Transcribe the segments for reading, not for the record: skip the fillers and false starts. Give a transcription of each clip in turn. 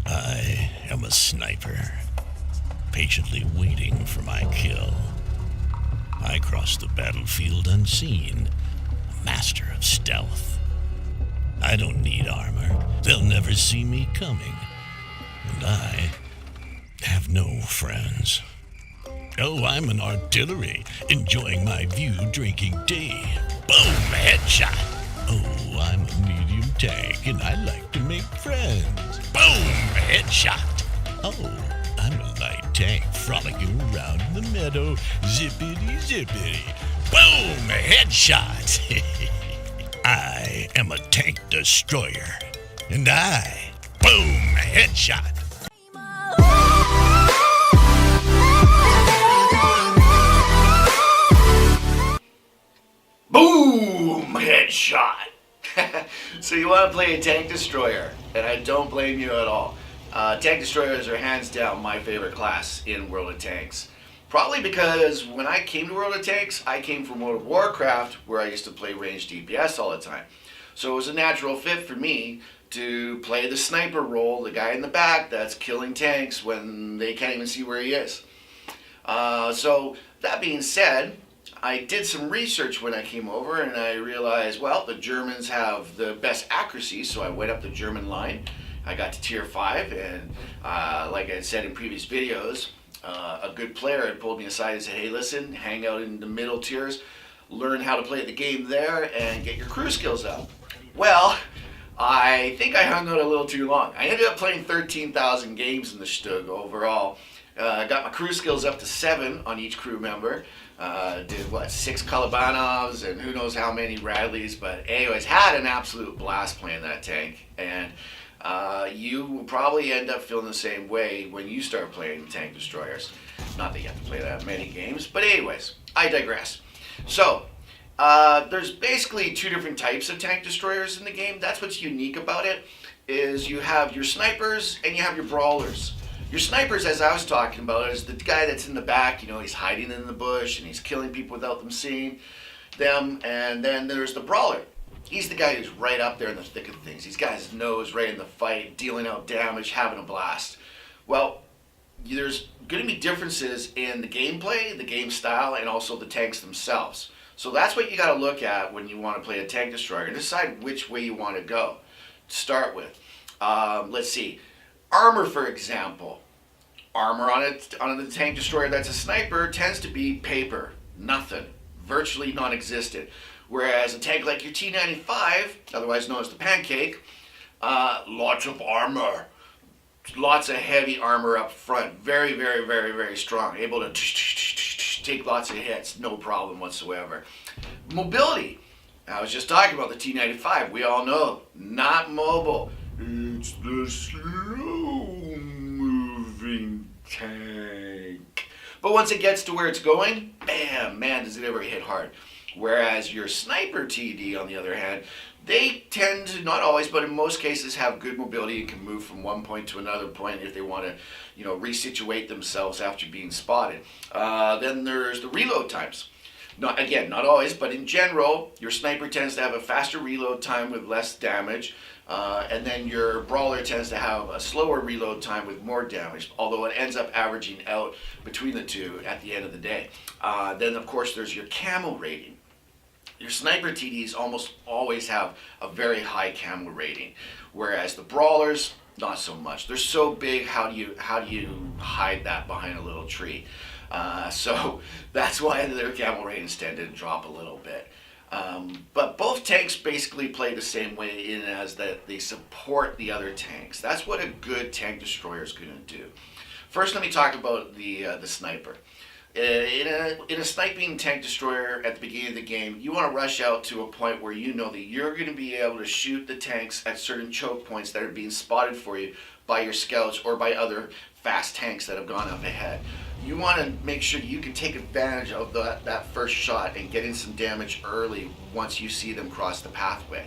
I am a sniper, patiently waiting for my kill. I cross the battlefield unseen, a master of stealth. I don't need armor. They'll never see me coming. And I have no friends. Oh, I'm an artillery, enjoying my view drinking tea. Boom, headshot. Oh, I'm a medium tank, and I like to make friends. Boom, headshot. Oh, I'm a light tank, frolicking around in the meadow. Zippity, zippity. Boom, headshot. I am a tank destroyer, and I, boom, headshot. Boom! Headshot! So you want to play a tank destroyer, and I don't blame you at all. Tank destroyers are hands down my favorite class in World of Tanks. Probably because when I came to World of Tanks, I came from World of Warcraft, where I used to play ranged DPS all the time. So it was a natural fit for me to play the sniper role, the guy in the back that's killing tanks when they can't even see where he is. So that being said, I did some research when I came over, and I realized, well, the Germans have the best accuracy, so I went up the German line. I got to tier 5, and like I said in previous videos, a good player had pulled me aside and said, hey, listen, hang out in the middle tiers, learn how to play the game there, and get your crew skills up. Well, I think I hung out a little too long. I ended up playing 13,000 games in the Stug overall. I got my crew skills up to 7 on each crew member. Did 6 Kalabanovs and who knows how many Radleys, but anyways, had an absolute blast playing that tank. And you will probably end up feeling the same way when you start playing tank destroyers. Not that you have to play that many games, but anyways, I digress. So, there's basically 2 different types of tank destroyers in the game. That's what's unique about it, is you have your snipers and you have your brawlers. Your snipers, as I was talking about, is the guy that's in the back, he's hiding in the bush and he's killing people without them seeing them. And then there's the brawler. He's the guy who's right up there in the thick of things. He's got his nose right in the fight, dealing out damage, having a blast. Well, there's going to be differences in the gameplay, the game style, and also the tanks themselves. So that's what you got to look at when you want to play a tank destroyer and decide which way you want to go. To start with, let's see, armor, for example. Armor on the tank destroyer that's a sniper tends to be paper, nothing, virtually non-existent. Whereas a tank like your T-95, otherwise known as the Pancake, lots of armor, lots of heavy armor up front, very, very, very, very strong, able to take lots of hits, no problem whatsoever. Mobility, I was just talking about the T-95, we all know, not mobile. It's the slow moving tank. But once it gets to where it's going, bam, man, does it ever hit hard. Whereas your sniper TD, on the other hand, they tend to, not always, but in most cases, have good mobility and can move from one point to another point if they want to, resituate themselves after being spotted. Then there's the reload times. Not always, but in general, your sniper tends to have a faster reload time with less damage. And then your brawler tends to have a slower reload time with more damage, although it ends up averaging out between the two at the end of the day. Then, of course, there's your camo rating. Your sniper TDs almost always have a very high camo rating, whereas the brawlers, not so much. They're so big, how do you hide that behind a little tree? So that's why their camo ratings tend to drop a little bit. But both tanks basically play the same way in as that they support the other tanks. That's what a good tank destroyer is going to do. First, let me talk about the sniper. In a sniping tank destroyer at the beginning of the game, you want to rush out to a point where you know that you're going to be able to shoot the tanks at certain choke points that are being spotted for you by your scouts or by other fast tanks that have gone up ahead. You want to make sure you can take advantage of that first shot and get in some damage early once you see them cross the pathway.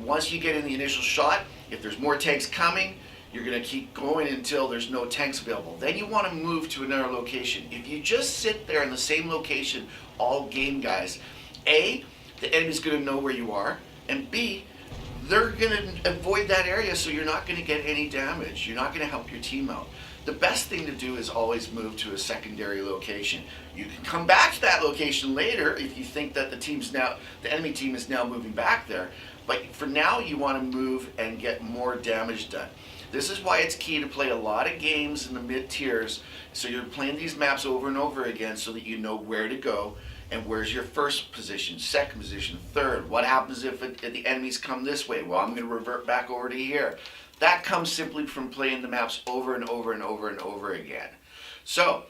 Once you get in the initial shot, if there's more tanks coming, you're going to keep going until there's no tanks available. Then you want to move to another location. If you just sit there in the same location all game, guys, A, the enemy's going to know where you are, and B, they're going to avoid that area, so you're not going to get any damage. You're not going to help your team out. The best thing to do is always move to a secondary location. You can come back to that location later if you think that the enemy team is now moving back there. But for now, you want to move and get more damage done. This is why it's key to play a lot of games in the mid tiers, so you're playing these maps over and over again so that you know where to go and where's your first position, second position, third. What happens if the enemies come this way? Well, I'm going to revert back over to here. That comes simply from playing the maps over and over and over and over again. So,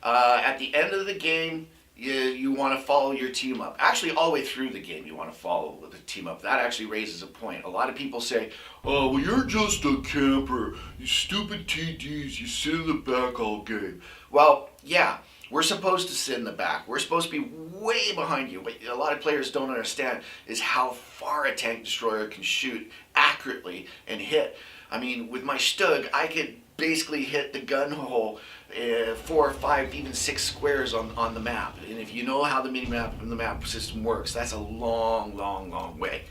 at the end of the game, you want to follow your team up. Actually, all the way through the game, you want to follow the team up. That actually raises a point. A lot of people say, oh, well, you're just a camper. You stupid TDs. You sit in the back all game. Well, yeah, we're supposed to sit in the back. We're supposed to be way behind you. What a lot of players don't understand is how far a tank destroyer can shoot accurately and hit. I mean, with my Stug, I could basically hit the gun hole 4 or 5, even 6 squares on the map. And if you know how the mini-map and the map system works, that's a long, long, long way.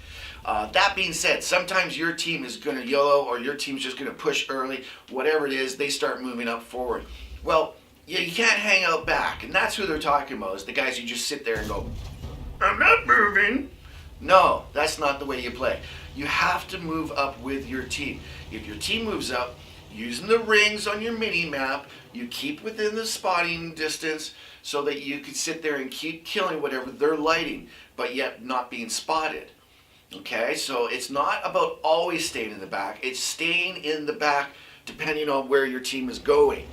That being said, sometimes your team is going to YOLO, or your team's just going to push early. Whatever it is, they start moving up forward. Well, you can't hang out back, and that's who they're talking about, is the guys who just sit there and go, I'm not moving. No, that's not the way you play. You have to move up with your team. If your team moves up, using the rings on your mini-map, you keep within the spotting distance so that you can sit there and keep killing whatever they're lighting, but yet not being spotted. Okay, so it's not about always staying in the back. It's staying in the back depending on where your team is going.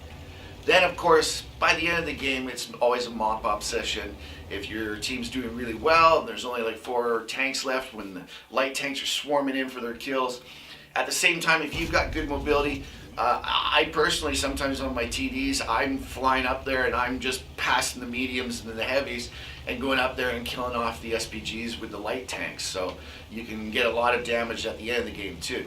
Then, of course, by the end of the game, it's always a mop-up session. If your team's doing really well, there's only like 4 tanks left when the light tanks are swarming in for their kills. At the same time, if you've got good mobility, I personally, sometimes on my TDs, I'm flying up there and I'm just passing the mediums and the heavies and going up there and killing off the SPGs with the light tanks. So you can get a lot of damage at the end of the game too.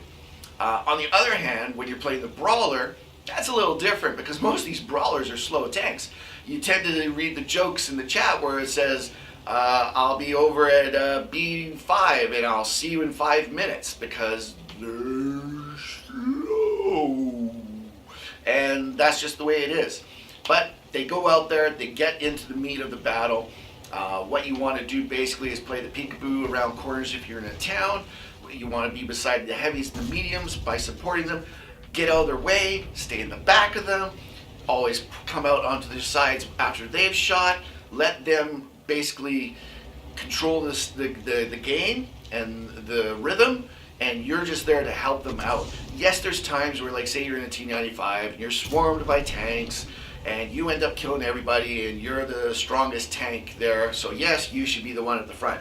On the other hand, when you're playing the brawler, that's a little different because most of these brawlers are slow tanks. You tend to read the jokes in the chat where it says, I'll be over at B5 and I'll see you in 5 minutes because they're slow. And that's just the way it is. But they go out there, they get into the meat of the battle. What you want to do basically is play the peekaboo around corners if you're in a town. You want to be beside the heavies and the mediums by supporting them. Get out of their way, stay in the back of them, always come out onto their sides after they've shot, let them basically control the game and the rhythm, and you're just there to help them out. Yes, there's times where, like, say you're in a T95 and you're swarmed by tanks and you end up killing everybody and you're the strongest tank there, so yes, you should be the one at the front.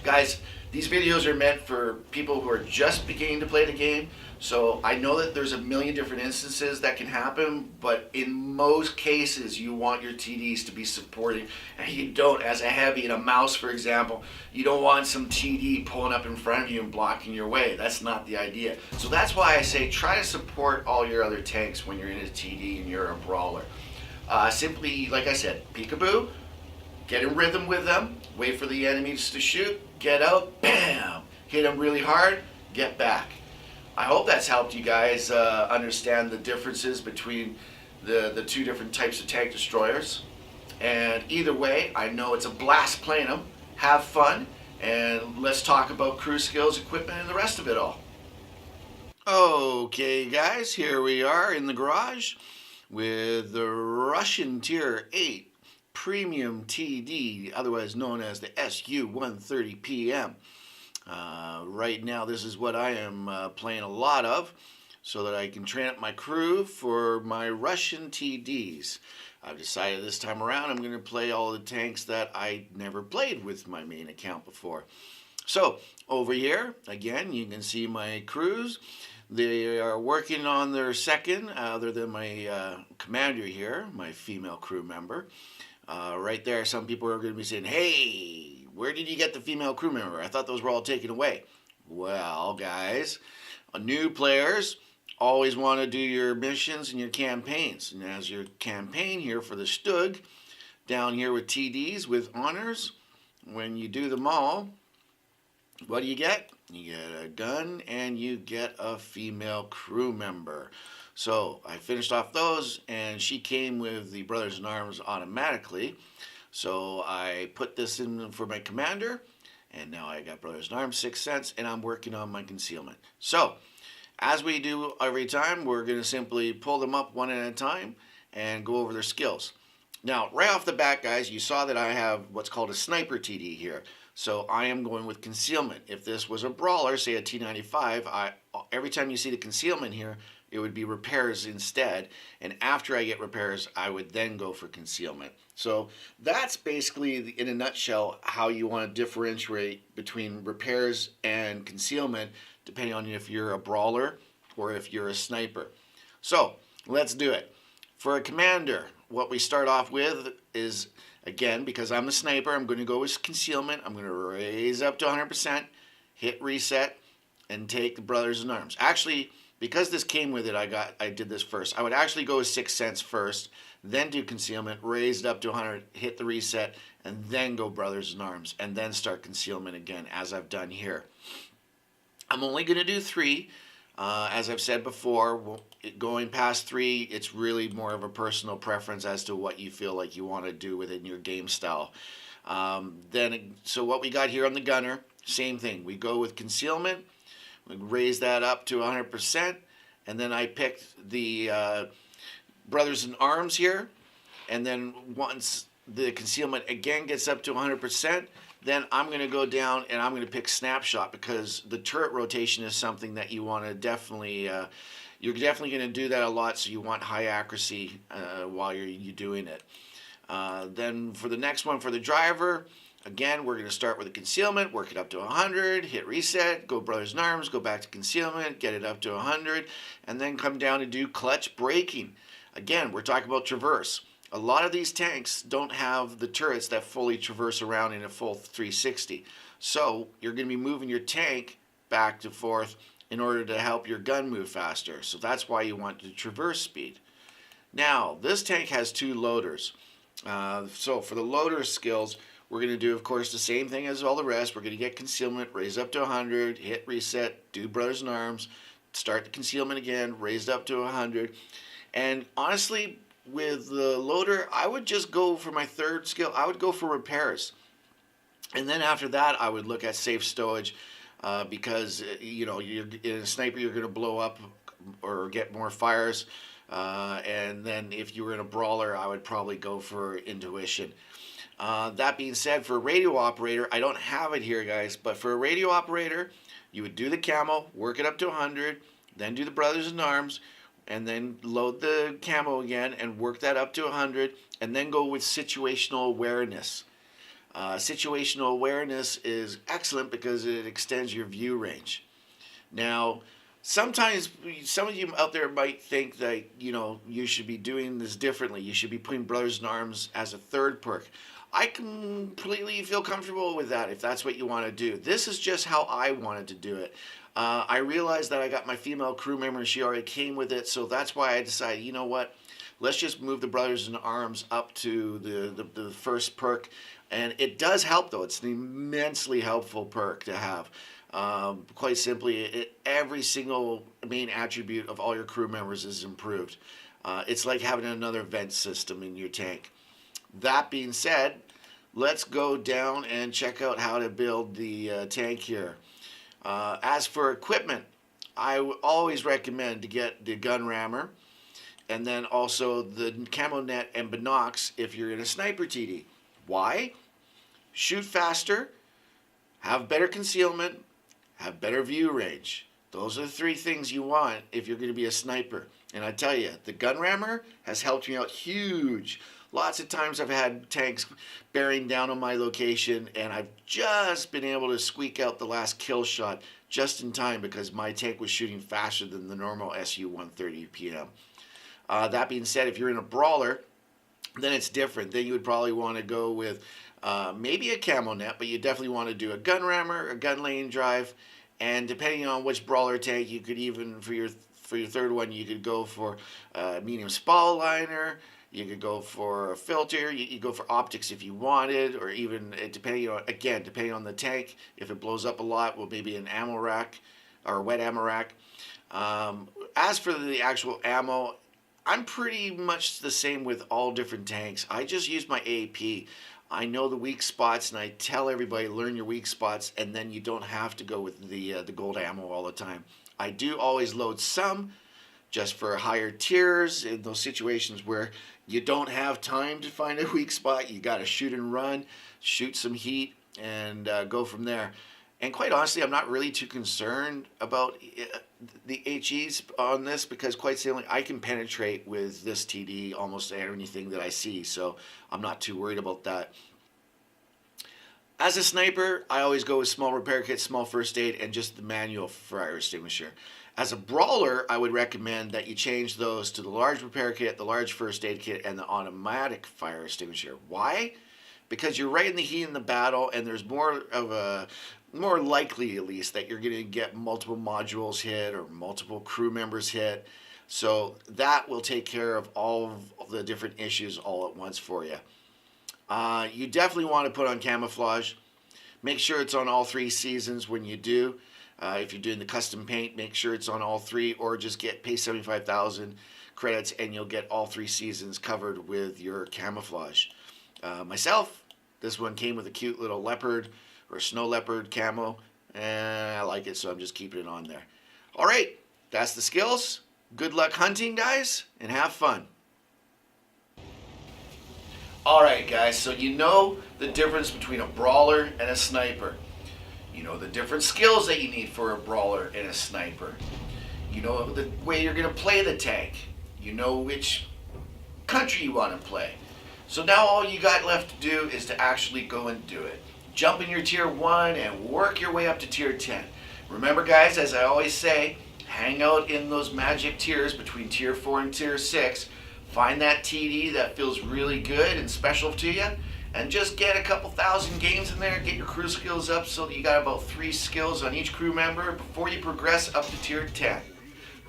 Guys, these videos are meant for people who are just beginning to play the game. So I know that there's a million different instances that can happen, but in most cases you want your TDs to be supporting, and you don't, as a heavy in a mouse for example, you don't want some TD pulling up in front of you and blocking your way. That's not the idea. So that's why I say try to support all your other tanks when you're in a TD and you're a brawler. Simply, like I said, peekaboo, get in rhythm with them, wait for the enemies to shoot, get out, bam, hit them really hard, get back. I hope that's helped you guys understand the differences between the 2 different types of tank destroyers. And either way, I know it's a blast playing them. Have fun, and let's talk about crew skills, equipment, and the rest of it all. Okay guys, here we are in the garage with the Russian Tier 8 Premium TD, otherwise known as the SU-130PM. Right now, this is what I am playing a lot of so that I can train up my crew for my Russian TDs. I've decided this time around I'm going to play all the tanks that I never played with my main account before. So, over here, again, you can see my crews. They are working on their second, other than my commander here, my female crew member. Right there, some people are going to be saying, hey, where did you get the female crew member? I thought those were all taken away. Well, guys, new players always want to do your missions and your campaigns. And as your campaign here for the Stug, down here with TDs with honors, when you do them all, what do you get? You get a gun, and you get a female crew member. So I finished off those, and she came with the Brothers in Arms automatically. So I put this in for my commander, and now I got Brothers in Arms, 6 cents, and I'm working on my concealment. So, as we do every time, we're going to simply pull them up one at a time and go over their skills. Now, right off the bat, guys, you saw that I have what's called a sniper TD here. So I am going with concealment. If this was a brawler, say a T95, every time you see the concealment here, it would be repairs instead. And after I get repairs, I would then go for concealment. So that's basically, in a nutshell, how you want to differentiate between repairs and concealment, depending on if you're a brawler or if you're a sniper. So let's do it. For a commander, what we start off with is, again, because I'm the sniper, I'm going to go with concealment. I'm going to raise up to 100%, hit reset, and take the Brothers in Arms. Actually, because this came with it, I did this first. I would actually go with 6 cents first, then do concealment, raise it up to 100, hit the reset, and then go Brothers in Arms, and then start concealment again, as I've done here. I'm only going to do 3. As I've said before, going past 3, it's really more of a personal preference as to what you feel like you want to do within your game style. So what we got here on the gunner, same thing. We go with concealment, we raise that up to 100%, and then I picked the Brothers in Arms here, and then once the concealment again gets up to 100%, then I'm going to go down and I'm going to pick Snapshot, because the turret rotation is something that you want to definitely, you're definitely going to do that a lot, so you want high accuracy while you're doing it. Then for the next one, for the driver, again, we're going to start with the concealment, work it up to 100, hit reset, go Brothers in Arms, go back to concealment, get it up to 100, and then come down and do clutch braking. Again, we're talking about traverse. A lot of these tanks don't have the turrets that fully traverse around in a full 360. So you're going to be moving your tank back and forth in order to help your gun move faster. So that's why you want the traverse speed. Now, this tank has 2 loaders. So for the loader skills, we're going to do, of course, the same thing as all the rest. We're going to get concealment, raise up to 100, hit reset, do Brothers in Arms, start the concealment again, raised up to 100. And honestly, with the loader, I would just go for my 3rd skill. I would go for repairs. And then after that, I would look at safe stowage, because, you're in a sniper, you're going to blow up or get more fires. And then if you were in a brawler, I would probably go for intuition. That being said, for a radio operator, I don't have it here, guys, but for a radio operator, you would do the camo, work it up to 100, then do the Brothers in Arms, and then load the camo again and work that up to 100, and then go with situational awareness. Situational awareness is excellent because it extends your view range. Now, sometimes some of you out there might think that, you should be doing this differently. You should be putting Brothers in Arms as a 3rd perk. I completely feel comfortable with that if that's what you want to do. This is just how I wanted to do it. I realized that I got my female crew member, she already came with it, so that's why I decided, you know what, let's just move the Brothers in Arms up to the 1st perk. And it does help, though. It's an immensely helpful perk to have. Quite simply, every single main attribute of all your crew members is improved. It's like having another vent system in your tank. That being said, let's go down and check out how to build the tank here. As for equipment, I would always recommend to get the gun rammer, and then also the camo net and binocs if you're in a sniper TD. Why? Shoot faster, have better concealment, have better view range. Those are the 3 things you want if you're going to be a sniper. And I tell you, the gun rammer has helped me out huge. Lots of times I've had tanks bearing down on my location, and I've just been able to squeak out the last kill shot just in time because my tank was shooting faster than the normal SU-130 PM. That being said, if you're in a brawler, then it's different. Then you would probably want to go with maybe a camo net, but you definitely want to do a gun rammer, a gun lane drive, and depending on which brawler tank, you could even, for your 3rd one, you could go for medium spall liner. You could go for a filter. You go for optics if you wanted, or even depending on the tank. If it blows up a lot, well, maybe an ammo rack or a wet ammo rack. As for the actual ammo, I'm pretty much the same with all different tanks. I just use my AP. I know the weak spots, and I tell everybody, learn your weak spots, and then you don't have to go with the gold ammo all the time. I do always load some, just for higher tiers in those situations where you don't have time to find a weak spot. You got to shoot and run, shoot some heat, and go from there. And quite honestly, I'm not really too concerned about the HEs on this, because quite simply, I can penetrate with this TD almost anything that I see, so I'm not too worried about that. As a sniper, I always go with small repair kit, small first aid, and just the manual fire extinguisher. As a brawler, I would recommend that you change those to the large repair kit, the large first aid kit, and the automatic fire extinguisher. Why? Because you're right in the heat of the battle, and there's more likely at least that you're going to get multiple modules hit or multiple crew members hit. So that will take care of all of the different issues all at once for you. You definitely want to put on camouflage. Make sure it's on all 3 seasons when you do. If you're doing the custom paint, make sure it's on all 3, or just pay 75,000 credits and you'll get all 3 seasons covered with your camouflage. Myself, this one came with a cute little leopard or snow leopard camo, and I like it, so I'm just keeping it on there. All right, that's the skills. Good luck hunting, guys, and have fun. All right, guys, so you know the difference between a brawler and a sniper. You know the different skills that you need for a brawler and a sniper. You know the way you're going to play the tank. You know which country you want to play. So now all you got left to do is to actually go and do it. Jump in your tier 1 and work your way up to tier 10. Remember, guys, as I always say, hang out in those magic tiers between tier 4 and tier 6. Find that TD that feels really good and special to you, and just get a couple thousand games in there. Get your crew skills up so that you got about 3 skills on each crew member before you progress up to tier 10.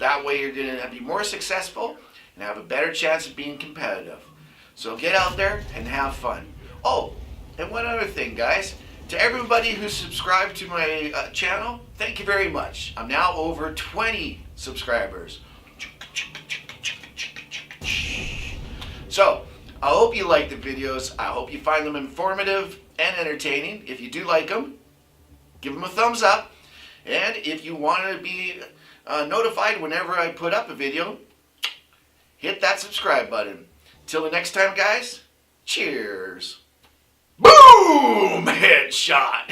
That way you're going to be more successful and have a better chance of being competitive. So get out there and have fun. Oh, and one other thing, guys. To everybody who's subscribed to my channel, thank you very much. I'm now over 20 subscribers. So, I hope you like the videos. I hope you find them informative and entertaining. If you do like them, give them a thumbs up. And if you want to be notified whenever I put up a video, hit that subscribe button. Till the next time, guys, cheers. Boom! Headshot!